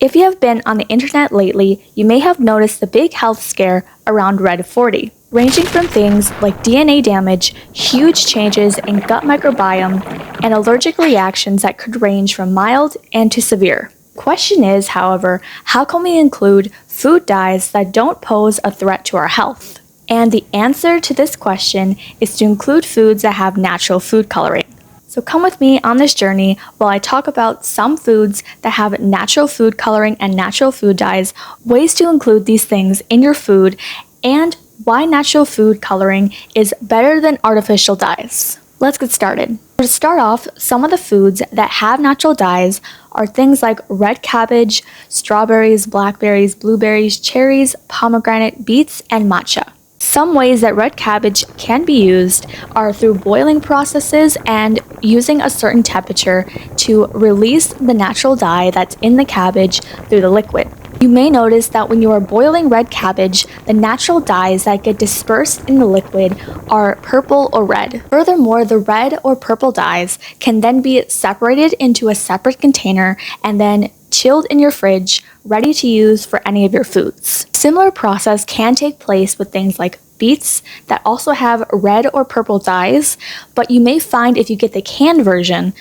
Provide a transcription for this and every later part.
If you have been on the internet lately, you may have noticed the big health scare around Red 40, ranging from things like DNA damage, huge changes in gut microbiome, and allergic reactions that could range from mild and to severe. Question is, however, how can we include food dyes that don't pose a threat to our health? And the answer to this question is to include foods that have natural food coloring. So come with me on this journey while I talk about some foods that have natural food coloring and natural food dyes, ways to include these things in your food, and why natural food coloring is better than artificial dyes. Let's get started. To start off, some of the foods that have natural dyes are things like red cabbage, strawberries, blackberries, blueberries, cherries, pomegranate, beets, and matcha. Some ways that red cabbage can be used are through boiling processes and using a certain temperature to release the natural dye that's in the cabbage through the liquid. You may notice that when you are boiling red cabbage, the natural dyes that get dispersed in the liquid are purple or red. Furthermore, the red or purple dyes can then be separated into a separate container and then chilled in your fridge, ready to use for any of your foods. Similar process can take place with things like beets that also have red or purple dyes, but you may find if you get the canned version,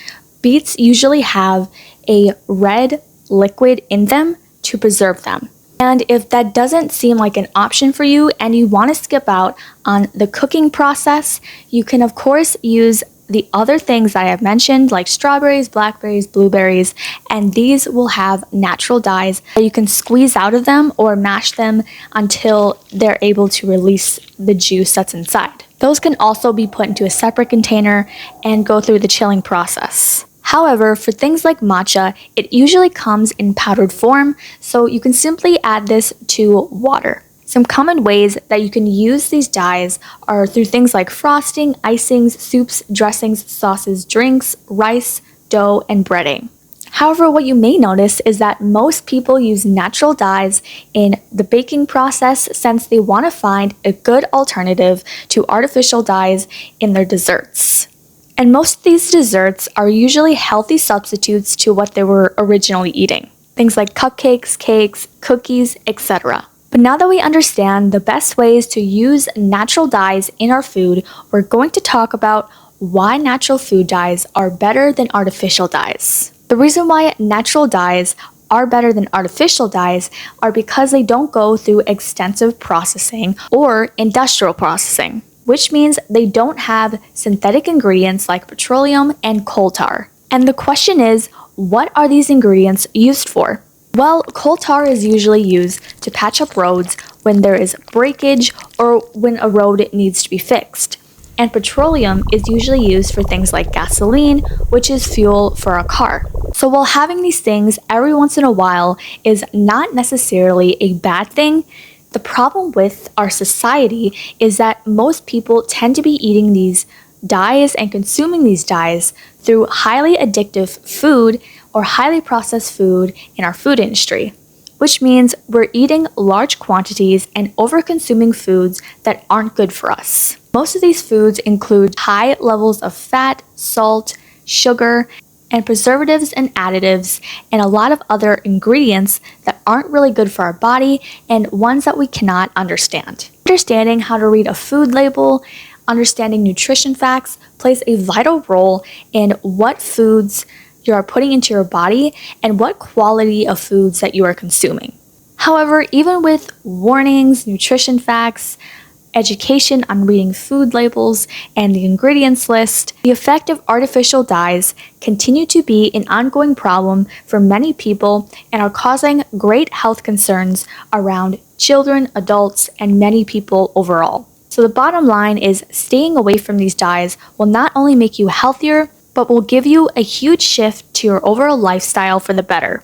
beets usually have a red liquid in them to preserve them. And if that doesn't seem like an option for you and you want to skip out on the cooking process, you can of course use the other things that I have mentioned, like strawberries, blackberries, blueberries, and these will have natural dyes that you can squeeze out of them or mash them until they're able to release the juice that's inside. Those can also be put into a separate container and go through the chilling process. However, for things like matcha, it usually comes in powdered form, so you can simply add this to water. Some common ways that you can use these dyes are through things like frosting, icings, soups, dressings, sauces, drinks, rice, dough, and breading. However, what you may notice is that most people use natural dyes in the baking process since they want to find a good alternative to artificial dyes in their desserts. And most of these desserts are usually healthy substitutes to what they were originally eating. Things like cupcakes, cakes, cookies, etc. But now that we understand the best ways to use natural dyes in our food, we're going to talk about why natural food dyes are better than artificial dyes. The reason why natural dyes are better than artificial dyes are because they don't go through extensive processing or industrial processing, which means they don't have synthetic ingredients like petroleum and coal tar. And the question is, what are these ingredients used for? Well, coal tar is usually used to patch up roads when there is breakage or when a road needs to be fixed. And petroleum is usually used for things like gasoline, which is fuel for a car. So while having these things every once in a while is not necessarily a bad thing, the problem with our society is that most people tend to be eating these dyes and consuming these dyes through highly addictive food or highly processed food in our food industry, which means we're eating large quantities and over-consuming foods that aren't good for us. Most of these foods include high levels of fat, salt, sugar, and preservatives and additives, and a lot of other ingredients that aren't really good for our body and ones that we cannot understand. Understanding how to read a food label, understanding nutrition facts plays a vital role in what foods you are putting into your body and what quality of foods that you are consuming. However, even with warnings, nutrition facts, education on reading food labels, and the ingredients list, the effect of artificial dyes continue to be an ongoing problem for many people and are causing great health concerns around children, adults, and many people overall. So the bottom line is staying away from these dyes will not only make you healthier, but will give you a huge shift to your overall lifestyle for the better.